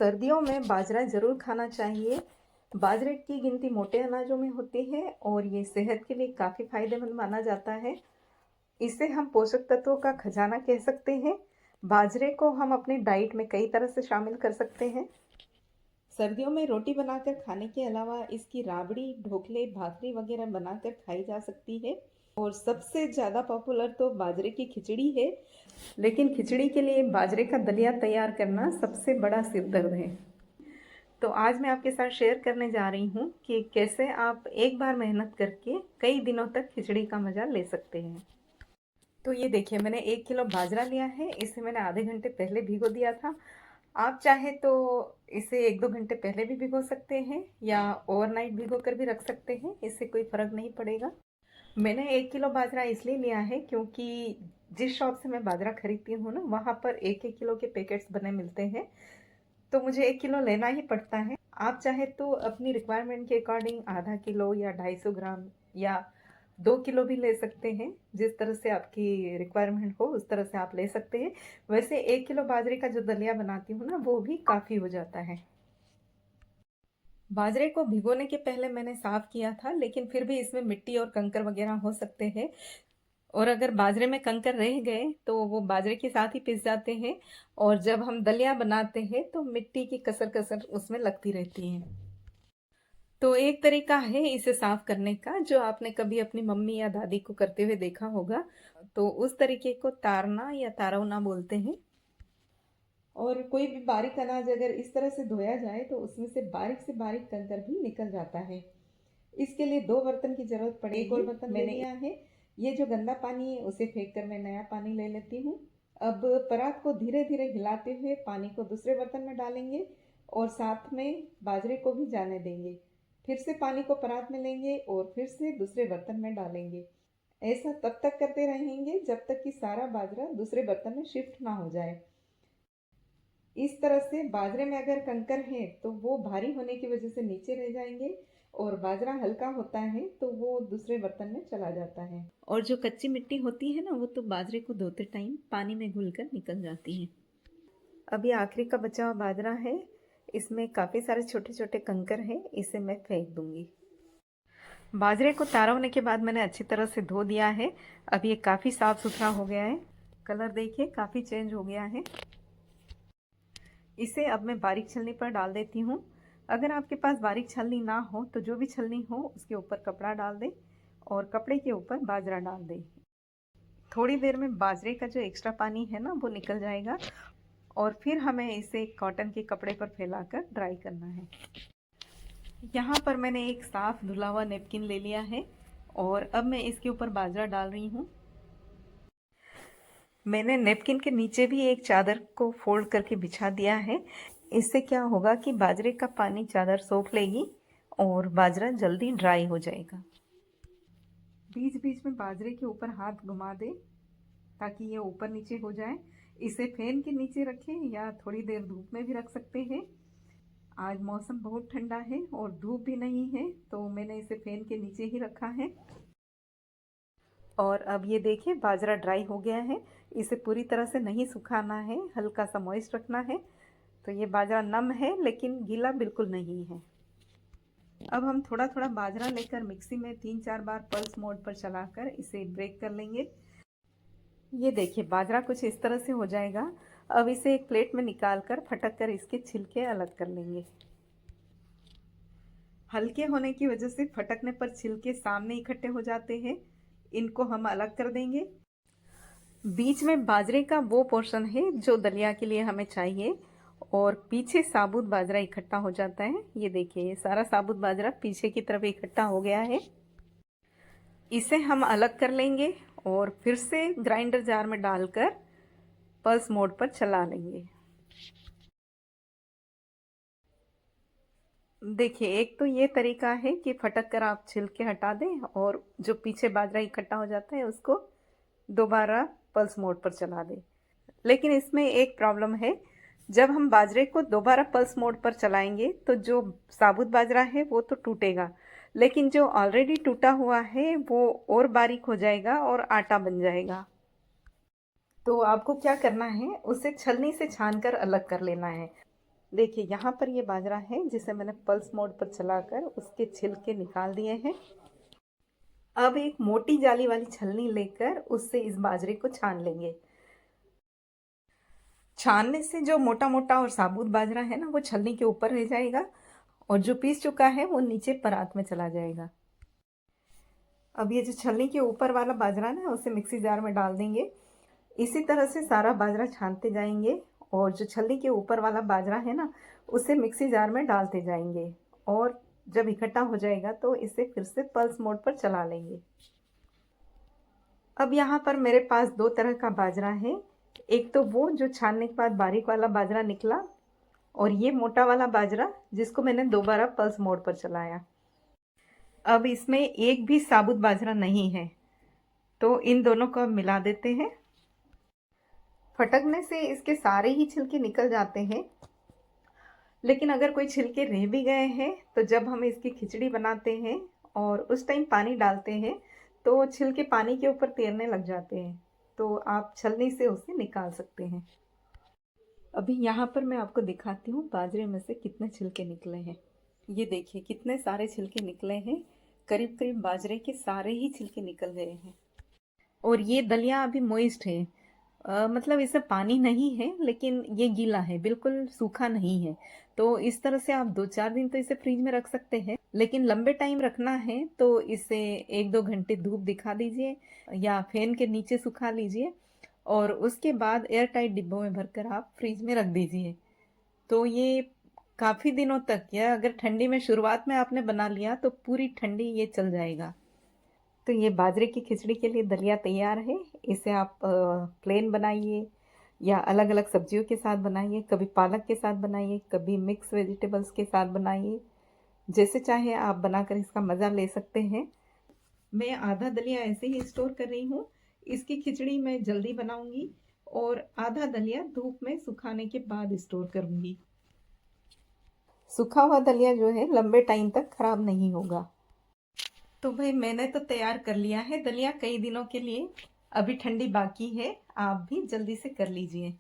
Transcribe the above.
सर्दियों में बाजरा ज़रूर खाना चाहिए। बाजरे की गिनती मोटे अनाजों में होती है और ये सेहत के लिए काफ़ी फ़ायदेमंद माना जाता है। इसे हम पोषक तत्वों का खजाना कह सकते हैं। बाजरे को हम अपनी डाइट में कई तरह से शामिल कर सकते हैं। सर्दियों में रोटी बनाकर खाने के अलावा इसकी राबड़ी, ढोकले, भाकरी वगैरह बनाकर खाई जा सकती है। और सबसे ज़्यादा पॉपुलर तो बाजरे की खिचड़ी है, लेकिन खिचड़ी के लिए बाजरे का दलिया तैयार करना सबसे बड़ा सिरदर्द है। तो आज मैं आपके साथ शेयर करने जा रही हूँ कि कैसे आप एक बार मेहनत करके कई दिनों तक खिचड़ी का मज़ा ले सकते हैं। तो ये देखिए, मैंने 1 किलो बाजरा लिया है। इसे मैंने आधे घंटे पहले भिगो दिया था। आप चाहे तो इसे 1-2 घंटे पहले भी भिगो सकते हैं या ओवरनाइट भिगो कर भी रख सकते हैं, इससे कोई फ़र्क नहीं पड़ेगा। मैंने 1 किलो बाजरा इसलिए लिया है क्योंकि जिस शॉप से मैं बाजरा खरीदती हूँ ना, वहाँ पर 1-1 किलो के पैकेट्स बने मिलते हैं, तो मुझे 1 किलो लेना ही पड़ता है। आप चाहे तो अपनी रिक्वायरमेंट के अकॉर्डिंग आधा किलो या 250 ग्राम या 2 किलो भी ले सकते हैं। जिस तरह से आपकी रिक्वायरमेंट हो उस तरह से आप ले सकते हैं। वैसे 1 किलो बाजरे का जो दलिया बनाती हूँ ना, वो भी काफ़ी हो जाता है। बाजरे को भिगोने के पहले मैंने साफ़ किया था, लेकिन फिर भी इसमें मिट्टी और कंकर वगैरह हो सकते हैं। और अगर बाजरे में कंकर रह गए तो वो बाजरे के साथ ही पिस जाते हैं, और जब हम दलिया बनाते हैं तो मिट्टी की कसर कसर उसमें लगती रहती है। तो एक तरीका है इसे साफ करने का, जो आपने कभी अपनी मम्मी या दादी को करते हुए देखा होगा। तो उस तरीके को तारना या तारवना बोलते हैं। और कोई भी बारीक अनाज अगर इस तरह से धोया जाए तो उसमें से बारीक कंकर भी निकल जाता है। इसके लिए 2 बर्तन की ज़रूरत पड़ेगी। एक और बर्तन मैंने लिया है। ये जो गंदा पानी है उसे फेंक कर मैं नया पानी ले लेती हूँ। अब परात को धीरे धीरे हिलाते हुए पानी को दूसरे बर्तन में डालेंगे और साथ में बाजरे को भी जाने देंगे। फिर से पानी को परात में लेंगे और फिर से दूसरे बर्तन में डालेंगे। ऐसा तब तक करते रहेंगे जब तक कि सारा बाजरा दूसरे बर्तन में शिफ्ट ना हो जाए। इस तरह से बाजरे में अगर कंकर है तो वो भारी होने की वजह से नीचे रह जाएंगे, और बाजरा हल्का होता है तो वो दूसरे बर्तन में चला जाता है। और जो कच्ची मिट्टी होती है ना, वो तो बाजरे को धोते टाइम पानी में घुलकर निकल जाती है। अभी आखिरी का बचा हुआ बाजरा है, इसमें काफ़ी सारे छोटे छोटे कंकर हैं, इसे मैं फेंक दूंगी। बाजरे को तारा होने के बाद मैंने अच्छी तरह से धो दिया है। अब ये काफ़ी साफ़ सुथरा हो गया है। कलर देखिए काफ़ी चेंज हो गया है। इसे अब मैं बारीक छलनी पर डाल देती हूँ। अगर आपके पास बारीक छलनी ना हो तो जो भी छलनी हो उसके ऊपर कपड़ा डाल दें और कपड़े के ऊपर बाजरा डाल दें। थोड़ी देर में बाजरे का जो एक्स्ट्रा पानी है ना, वो निकल जाएगा, और फिर हमें इसे कॉटन के कपड़े पर फैलाकर ड्राई करना है। यहाँ पर मैंने एक साफ़ धुला हुआ नैपकिन ले लिया है और अब मैं इसके ऊपर बाजरा डाल रही हूँ। मैंने नैपकिन के नीचे भी एक चादर को फोल्ड करके बिछा दिया है। इससे क्या होगा कि बाजरे का पानी चादर सोख लेगी और बाजरा जल्दी ड्राई हो जाएगा। बीच बीच में बाजरे के ऊपर हाथ घुमा दें ताकि ये ऊपर नीचे हो जाए। इसे फैन के नीचे रखें या थोड़ी देर धूप में भी रख सकते हैं। आज मौसम बहुत ठंडा है और धूप भी नहीं है, तो मैंने इसे फैन के नीचे ही रखा है। और अब ये देखिए बाजरा ड्राई हो गया है। इसे पूरी तरह से नहीं सुखाना है, हल्का सा मॉइस्ट रखना है। तो ये बाजरा नम है लेकिन गीला बिल्कुल नहीं है। अब हम थोड़ा थोड़ा बाजरा लेकर मिक्सी में 3-4 बार पल्स मोड पर चलाकर इसे ब्रेक कर लेंगे। ये देखिए बाजरा कुछ इस तरह से हो जाएगा। अब इसे एक प्लेट में निकाल कर फटक कर इसके छिलके अलग कर लेंगे। हल्के होने की वजह से फटकने पर छिलके सामने इकट्ठे हो जाते हैं। इनको हम अलग कर देंगे। बीच में बाजरे का वो पोर्शन है जो दलिया के लिए हमें चाहिए, और पीछे साबुत बाजरा इकट्ठा हो जाता है। ये देखिए ये सारा साबुत बाजरा पीछे की तरफ इकट्ठा हो गया है। इसे हम अलग कर लेंगे और फिर से ग्राइंडर जार में डालकर पल्स मोड पर चला लेंगे। देखिए एक तो ये तरीका है कि फटक कर आप छिलके हटा दें और जो पीछे बाजरा इकट्ठा हो जाता है उसको दोबारा पल्स मोड पर चला दें। लेकिन इसमें एक प्रॉब्लम है, जब हम बाजरे को दोबारा पल्स मोड पर चलाएंगे तो जो साबुत बाजरा है वो तो टूटेगा, लेकिन जो ऑलरेडी टूटा हुआ है वो और बारीक हो जाएगा और आटा बन जाएगा। तो आपको क्या करना है, उसे छलनी से छानकर अलग कर लेना है। देखिए यहाँ पर ये बाजरा है जिसे मैंने पल्स मोड पर चलाकर उसके छिलके निकाल दिए हैं। अब एक मोटी जाली वाली छलनी लेकर उससे इस बाजरे को छान लेंगे। छानने से जो मोटा मोटा और साबुत बाजरा है ना, वो छलनी के ऊपर रह जाएगा और जो पीस चुका है वो नीचे परात में चला जाएगा। अब ये जो छलनी के ऊपर वाला बाजरा ना, उसे मिक्सी जार में डाल देंगे। इसी तरह से सारा बाजरा छानते जाएंगे और जो छलनी के ऊपर वाला बाजरा है ना, उसे मिक्सी जार में डालते जाएंगे और जब इकट्ठा हो जाएगा तो इसे फिर से पल्स मोड पर चला लेंगे। अब यहाँ पर मेरे पास दो तरह का बाजरा है। एक तो वो जो छानने के बाद बारीक वाला बाजरा निकला, और ये मोटा वाला बाजरा जिसको मैंने दोबारा पल्स मोड पर चलाया। अब इसमें एक भी साबुत बाजरा नहीं है, तो इन दोनों को अब मिला देते हैं। फटकने से इसके सारे ही छिलके निकल जाते हैं, लेकिन अगर कोई छिलके रह भी गए हैं तो जब हम इसकी खिचड़ी बनाते हैं और उस टाइम पानी डालते हैं तो छिलके पानी के ऊपर तैरने लग जाते हैं, तो आप छलनी से उसे निकाल सकते हैं। अभी यहाँ पर मैं आपको दिखाती हूँ बाजरे में से कितने छिलके निकले हैं। ये देखिए कितने सारे छिलके निकले हैं। करीब करीब बाजरे के सारे ही छिलके निकल गए हैं। और ये दलिया अभी मॉइस्ट है, मतलब इसमें पानी नहीं है, लेकिन ये गीला है, बिल्कुल सूखा नहीं है। तो इस तरह से आप 2-4 दिन तो इसे फ्रिज में रख सकते हैं, लेकिन लंबे टाइम रखना है तो इसे 1-2 घंटे धूप दिखा दीजिए या फैन के नीचे सुखा लीजिए और उसके बाद एयर टाइट डिब्बों में भरकर आप फ्रिज में रख दीजिए। तो ये काफ़ी दिनों तक, या अगर ठंडी में शुरुआत में आपने बना लिया तो पूरी ठंडी ये चल जाएगा। तो ये बाजरे की खिचड़ी के लिए दलिया तैयार है। इसे आप प्लेन बनाइए या अलग अलग सब्जियों के साथ बनाइए, कभी पालक के साथ बनाइए, कभी मिक्स वेजिटेबल्स के साथ बनाइए। जैसे चाहे आप बनाकर इसका मज़ा ले सकते हैं। मैं आधा दलिया ऐसे ही स्टोर कर रही हूँ। इसकी खिचड़ी मैं जल्दी बनाऊंगी और आधा दलिया धूप में सुखाने के बाद स्टोर करूंगी। सूखा हुआ दलिया जो है लंबे टाइम तक खराब नहीं होगा। तो भाई मैंने तो तैयार कर लिया है दलिया कई दिनों के लिए। अभी ठंडी बाकी है, आप भी जल्दी से कर लीजिए।